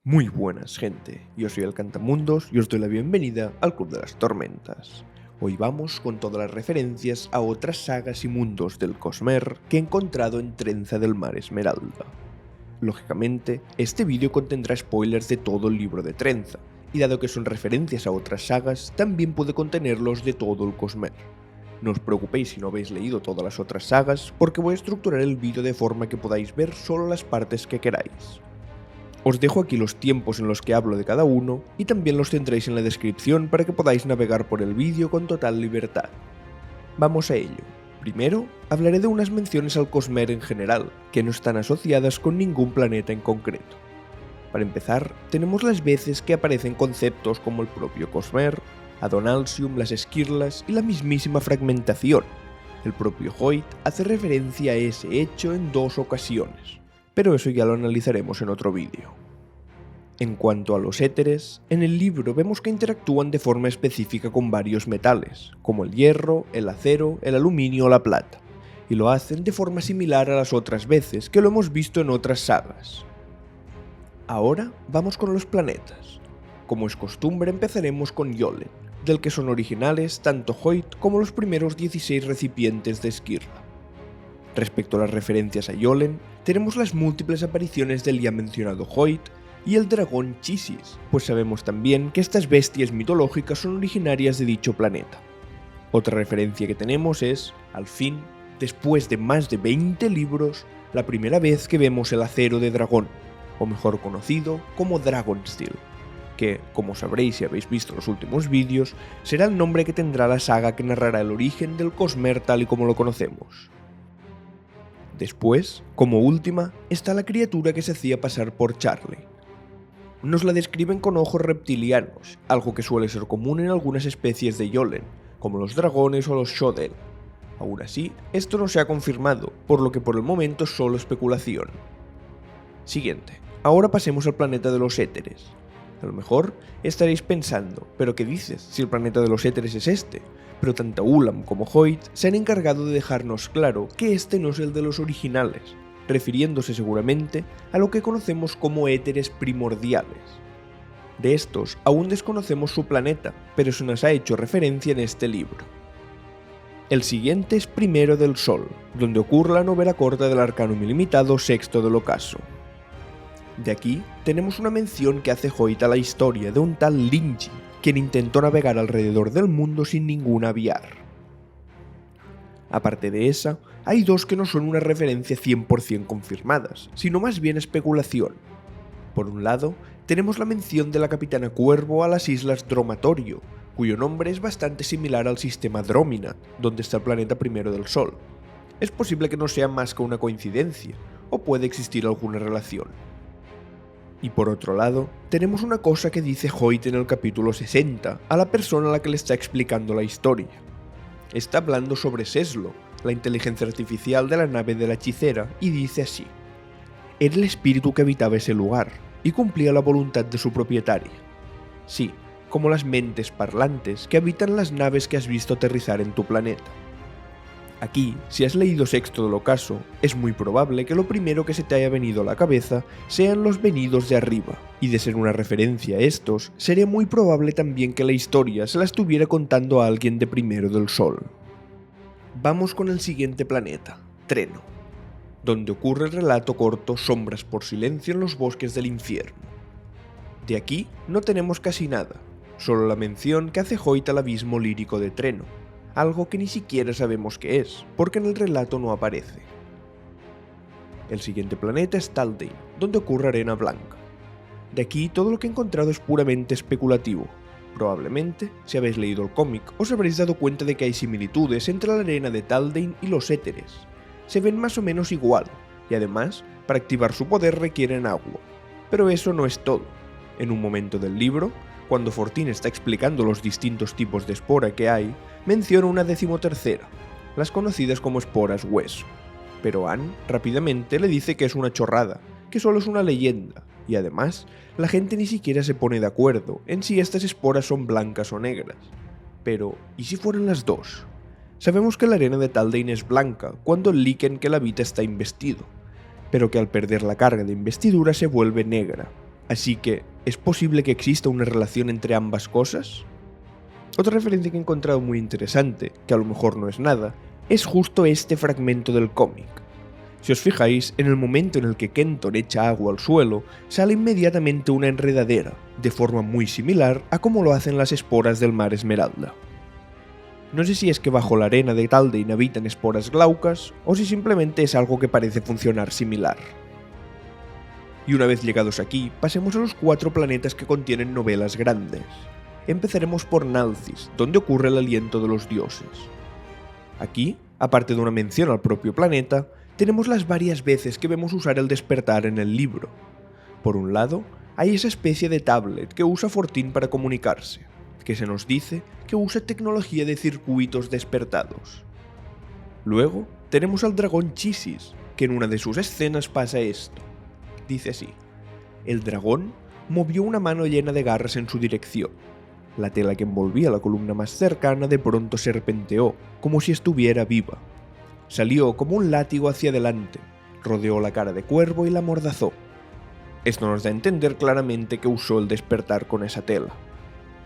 Muy buenas, gente. Yo soy el Cantamundos y os doy la bienvenida al Club de las Tormentas. Hoy vamos con todas las referencias a otras sagas y mundos del Cosmer que he encontrado en Trenza del Mar Esmeralda. Lógicamente, este vídeo contendrá spoilers de todo el libro de Trenza, y dado que son referencias a otras sagas, también puede contenerlos de todo el Cosmer. No os preocupéis si no habéis leído todas las otras sagas, porque voy a estructurar el vídeo de forma que podáis ver solo las partes que queráis. Os dejo aquí los tiempos en los que hablo de cada uno y también los tendréis en la descripción para que podáis navegar por el vídeo con total libertad. Vamos a ello. Primero, hablaré de unas menciones al Cosmer en general, que no están asociadas con ningún planeta en concreto. Para empezar, tenemos las veces que aparecen conceptos como el propio Cosmer, Adonalsium, las esquirlas y la mismísima fragmentación. El propio Hoyt hace referencia a ese hecho en 2 ocasiones, pero eso ya lo analizaremos en otro vídeo. En cuanto a los éteres, en el libro vemos que interactúan de forma específica con varios metales, como el hierro, el acero, el aluminio o la plata, y lo hacen de forma similar a las otras veces que lo hemos visto en otras sagas. Ahora vamos con los planetas. Como es costumbre, empezaremos con Yolen, del que son originales tanto Hoyt como los primeros 16 recipientes de Esquirla. Respecto a las referencias a Yolen, tenemos las múltiples apariciones del ya mencionado Hoyt y el dragón Chisis, pues sabemos también que estas bestias mitológicas son originarias de dicho planeta. Otra referencia que tenemos es, al fin, después de más de 20 libros, la primera vez que vemos el acero de dragón, o mejor conocido como Dragonsteel, que, como sabréis si habéis visto los últimos vídeos, será el nombre que tendrá la saga que narrará el origen del Cosmer tal y como lo conocemos. Después, como última, está la criatura que se hacía pasar por Charlie. Nos la describen con ojos reptilianos, algo que suele ser común en algunas especies de Yolen, como los dragones o los Shodel. Aún así, esto no se ha confirmado, por lo que por el momento es solo especulación. Siguiente, ahora pasemos al planeta de los éteres. A lo mejor estaréis pensando, ¿pero qué dices si el planeta de los éteres es este? Pero tanto Ulam como Hoyt se han encargado de dejarnos claro que este no es el de los originales, refiriéndose seguramente a lo que conocemos como éteres primordiales. De estos aún desconocemos su planeta, pero se nos ha hecho referencia en este libro. El siguiente es Primero del Sol, donde ocurre la novela corta del Arcanum Ilimitado Sexto del Ocaso. De aquí tenemos una mención que hace Hoyt a la historia de un tal Linji, quien intentó navegar alrededor del mundo sin ningún aviar. Aparte de esa, hay dos que no son una referencia 100% confirmadas, sino más bien especulación. Por un lado, tenemos la mención de la Capitana Cuervo a las islas Dromatorio, cuyo nombre es bastante similar al sistema Dromina, donde está el planeta Primero del Sol. Es posible que no sea más que una coincidencia, o puede existir alguna relación. Y por otro lado, tenemos una cosa que dice Hoyt en el capítulo 60 a la persona a la que le está explicando la historia. Está hablando sobre Seslo, la inteligencia artificial de la nave de la hechicera, y dice así: era el espíritu que habitaba ese lugar, y cumplía la voluntad de su propietaria. Sí, como las mentes parlantes que habitan las naves que has visto aterrizar en tu planeta. Aquí, si has leído Sexto del Ocaso, es muy probable que lo primero que se te haya venido a la cabeza sean los venidos de arriba, y de ser una referencia a estos, sería muy probable también que la historia se la estuviera contando a alguien de Primero del Sol. Vamos con el siguiente planeta, Treno, donde ocurre el relato corto Sombras por silencio en los bosques del infierno. De aquí no tenemos casi nada, solo la mención que hace Hoyt al abismo lírico de Treno, algo que ni siquiera sabemos qué es, porque en el relato no aparece. El siguiente planeta es Taldane, donde ocurre Arena Blanca. De aquí todo lo que he encontrado es puramente especulativo. Probablemente, si habéis leído el cómic, os habréis dado cuenta de que hay similitudes entre la arena de Taldane y los éteres. Se ven más o menos igual, y además, para activar su poder requieren agua. Pero eso no es todo. En un momento del libro, cuando Fortine está explicando los distintos tipos de espora que hay, menciona una 13ª, las conocidas como esporas hueso. Pero Anne rápidamente le dice que es una chorrada, que solo es una leyenda, y además, la gente ni siquiera se pone de acuerdo en si estas esporas son blancas o negras. Pero, ¿y si fueran las dos? Sabemos que la arena de Taldane es blanca cuando el líquen que la habita está investido, pero que al perder la carga de investidura se vuelve negra, Así que, ¿es posible que exista una relación entre ambas cosas? Otra referencia que he encontrado muy interesante, que a lo mejor no es nada, es justo este fragmento del cómic. Si os fijáis, en el momento en el que Kenton echa agua al suelo, sale inmediatamente una enredadera, de forma muy similar a como lo hacen las esporas del mar Esmeralda. No sé si es que bajo la arena de Taldein habitan esporas glaucas, o si simplemente es algo que parece funcionar similar. Y una vez llegados aquí, pasemos a los 4 planetas que contienen novelas grandes. Empezaremos por Nalthis, donde ocurre el aliento de los dioses. Aquí, aparte de una mención al propio planeta, tenemos las varias veces que vemos usar el despertar en el libro. Por un lado, hay esa especie de tablet que usa Fortín para comunicarse, que se nos dice que usa tecnología de circuitos despertados. Luego, tenemos al dragón Chisis, que en una de sus escenas pasa esto. Dice así: el dragón movió una mano llena de garras en su dirección. La tela que envolvía la columna más cercana de pronto serpenteó, como si estuviera viva. Salió como un látigo hacia adelante, rodeó la cara de Cuervo y la amordazó. Esto nos da a entender claramente que usó el despertar con esa tela.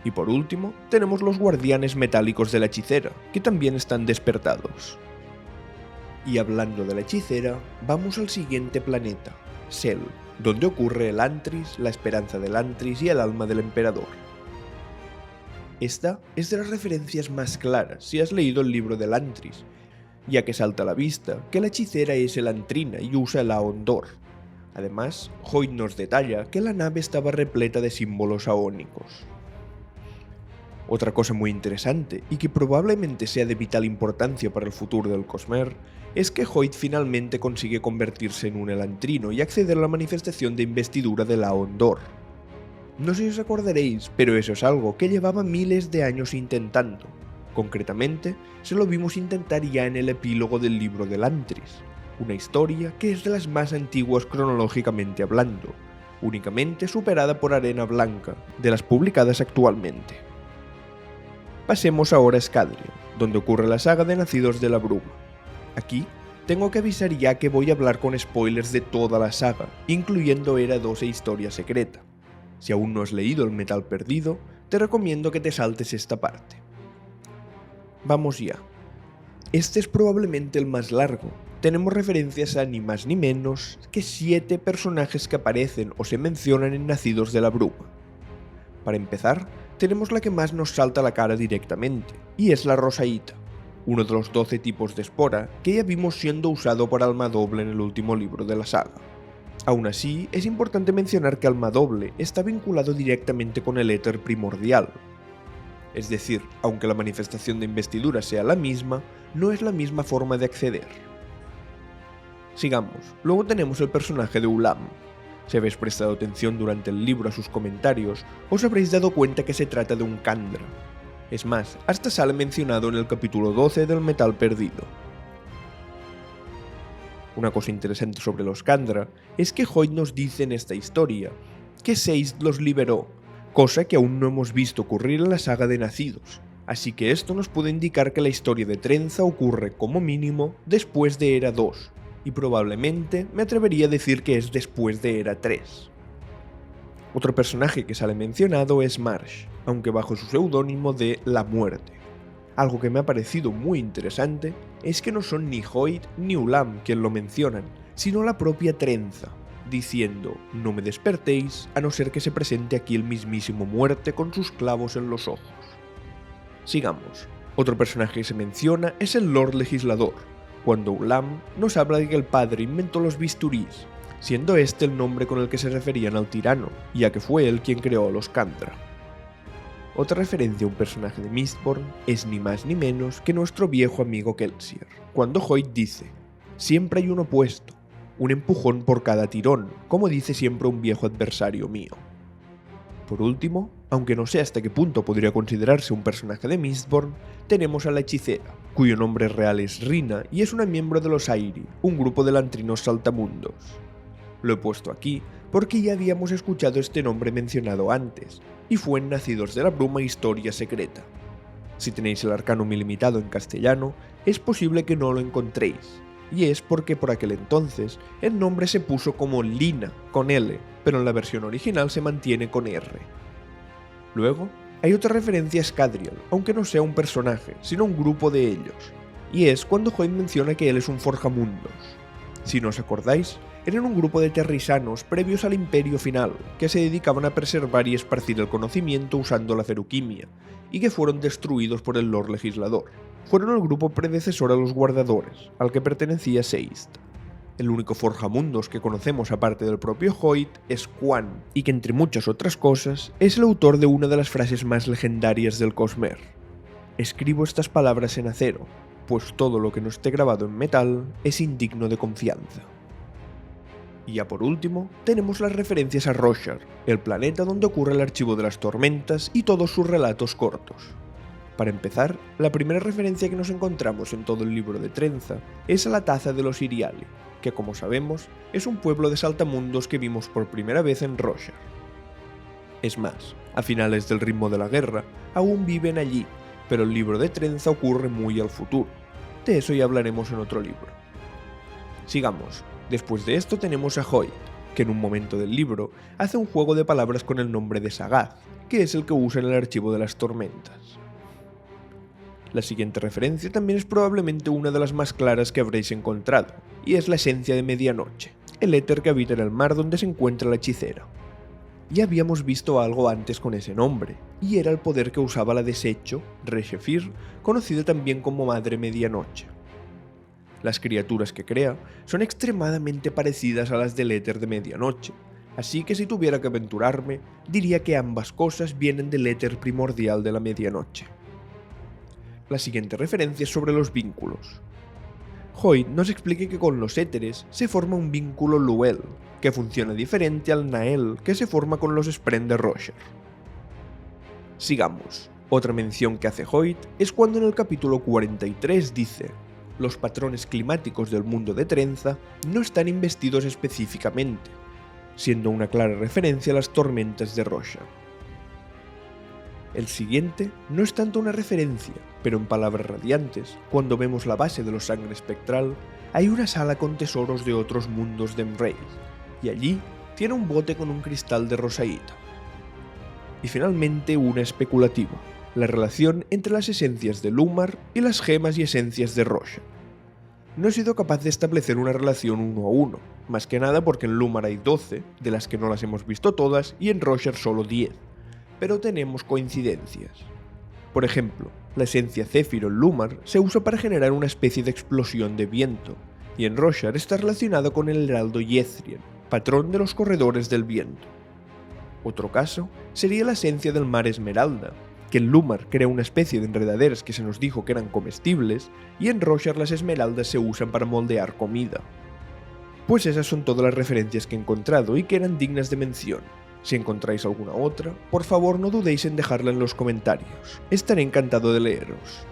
Y por último, tenemos los guardianes metálicos de la hechicera, que también están despertados. Y hablando de la hechicera, vamos al siguiente planeta, Sel, donde ocurre el Antris, la esperanza del Antris y el alma del emperador. Esta es de las referencias más claras si has leído el libro del Antris, ya que salta a la vista que la hechicera es Elantrina y usa el Aondor. Además, Hoyt nos detalla que la nave estaba repleta de símbolos aónicos. Otra cosa muy interesante, y que probablemente sea de vital importancia para el futuro del Cosmere, es que Hoyt finalmente consigue convertirse en un elantrino y acceder a la manifestación de investidura de la Aondor. No sé si os acordaréis, pero eso es algo que llevaba miles de años intentando. Concretamente, se lo vimos intentar ya en el epílogo del libro del Antris, una historia que es de las más antiguas cronológicamente hablando, únicamente superada por Arena Blanca, de las publicadas actualmente. Pasemos ahora a Scadrian, donde ocurre la saga de Nacidos de la Bruma. Aquí, tengo que avisar ya que voy a hablar con spoilers de toda la saga, incluyendo Era 2 e Historia Secreta. Si aún no has leído El Metal Perdido, te recomiendo que te saltes esta parte. Vamos ya. Este es probablemente el más largo. Tenemos referencias a ni más ni menos que 7 personajes que aparecen o se mencionan en Nacidos de la Bruma. Para empezar, tenemos la que más nos salta a la cara directamente, y es la Rosaíta, uno de los 12 tipos de espora que ya vimos siendo usado por Almadoble en el último libro de la saga. Aún así, es importante mencionar que Almadoble está vinculado directamente con el éter primordial. Es decir, aunque la manifestación de investidura sea la misma, no es la misma forma de acceder. Sigamos, luego tenemos el personaje de Ulam. Si habéis prestado atención durante el libro a sus comentarios, os habréis dado cuenta que se trata de un Kandra. Es más, hasta sale mencionado en el capítulo 12 del Metal Perdido. Una cosa interesante sobre los Kandra es que Hoyt nos dice en esta historia que Seist los liberó, cosa que aún no hemos visto ocurrir en la saga de Nacidos, así que esto nos puede indicar que la historia de Trenza ocurre como mínimo después de Era 2, y probablemente me atrevería a decir que es después de Era 3. Otro personaje que sale mencionado es Marsh, aunque bajo su seudónimo de La Muerte. Algo que me ha parecido muy interesante es que no son ni Hoyt ni Ulam quien lo mencionan, sino la propia Trenza, diciendo: no me despertéis a no ser que se presente aquí el mismísimo Muerte con sus clavos en los ojos. Sigamos. Otro personaje que se menciona es el Lord Legislador, cuando Ulam nos habla de que el padre inventó los bisturís, siendo este el nombre con el que se referían al tirano, ya que fue él quien creó a los Kandra. Otra referencia a un personaje de Mistborn es ni más ni menos que nuestro viejo amigo Kelsier, cuando Hoyt dice: siempre hay un opuesto, un empujón por cada tirón, como dice siempre un viejo adversario mío. Por último, aunque no sé hasta qué punto podría considerarse un personaje de Mistborn, tenemos a la hechicera, cuyo nombre real es Rina y es una miembro de los Airi, un grupo de elantrinos saltamundos. Lo he puesto aquí porque ya habíamos escuchado este nombre mencionado antes, y fue en Nacidos de la Bruma Historia Secreta. Si tenéis el Arcanum ilimitado en castellano, es posible que no lo encontréis, y es porque por aquel entonces el nombre se puso como Lina con L, pero en la versión original se mantiene con R. Luego, hay otra referencia a Scadrial, aunque no sea un personaje, sino un grupo de ellos, y es cuando Hoyt menciona que él es un forjamundos. Si no os acordáis, eran un grupo de terrisanos previos al Imperio Final, que se dedicaban a preservar y esparcir el conocimiento usando la feruquimia, y que fueron destruidos por el Lord Legislador. Fueron el grupo predecesor a los Guardadores, al que pertenecía Seist. El único forjamundos que conocemos aparte del propio Hoyt es Quan, y que entre muchas otras cosas es el autor de una de las frases más legendarias del Cosmere. Escribo estas palabras en acero, pues todo lo que no esté grabado en metal es indigno de confianza. Y ya por último, tenemos las referencias a Roshar, el planeta donde ocurre el Archivo de las Tormentas y todos sus relatos cortos. Para empezar, la primera referencia que nos encontramos en todo el libro de Trenza es a la Taza de los Iriali, que como sabemos, es un pueblo de saltamundos que vimos por primera vez en Roshar. Es más, a finales del ritmo de la guerra, aún viven allí, pero el libro de Trenza ocurre muy al futuro. De eso ya hablaremos en otro libro. Sigamos. Después de esto tenemos a Hoyt, que en un momento del libro hace un juego de palabras con el nombre de Sagath, que es el que usa en el Archivo de las Tormentas. La siguiente referencia también es probablemente una de las más claras que habréis encontrado, y es la esencia de Medianoche, el éter que habita en el mar donde se encuentra la hechicera. Ya habíamos visto algo antes con ese nombre, y era el poder que usaba la Desecho, Re-Shephir, conocida también como Madre Medianoche. Las criaturas que crea son extremadamente parecidas a las del éter de Medianoche, así que si tuviera que aventurarme, diría que ambas cosas vienen del éter primordial de la Medianoche. La siguiente referencia es sobre los vínculos. Hoyt nos explica que con los éteres se forma un vínculo Luel, que funciona diferente al Nael que se forma con los Spren de Roshar. Sigamos. Otra mención que hace Hoyt es cuando en el capítulo 43 dice: los patrones climáticos del mundo de Trenza no están investidos específicamente, siendo una clara referencia a las tormentas de Roshar. El siguiente no es tanto una referencia, pero en palabras radiantes, cuando vemos la base de los Sangre Espectral, hay una sala con tesoros de otros mundos de Emreis, y allí tiene un bote con un cristal de rosaíta. Y finalmente una especulativa, la relación entre las esencias de Lumar y las gemas y esencias de Roshar. No he sido capaz de establecer una relación uno a uno, más que nada porque en Lumar hay 12, de las que no las hemos visto todas, y en Roshar solo 10. Pero tenemos coincidencias. Por ejemplo, la esencia Céfiro en Lumar se usa para generar una especie de explosión de viento, y en Roshar está relacionado con el heraldo Yethrien, patrón de los corredores del viento. Otro caso sería la esencia del mar Esmeralda, que en Lumar crea una especie de enredaderas que se nos dijo que eran comestibles, y en Roshar las esmeraldas se usan para moldear comida. Pues esas son todas las referencias que he encontrado y que eran dignas de mención. Si encontráis alguna otra, por favor no dudéis en dejarla en los comentarios, estaré encantado de leeros.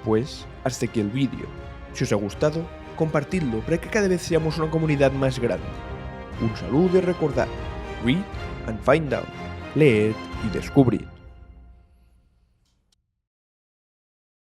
Pues, hasta aquí el vídeo. Si os ha gustado, compartidlo para que cada vez seamos una comunidad más grande. Un saludo y recordad, read and find out, leed y descubrid.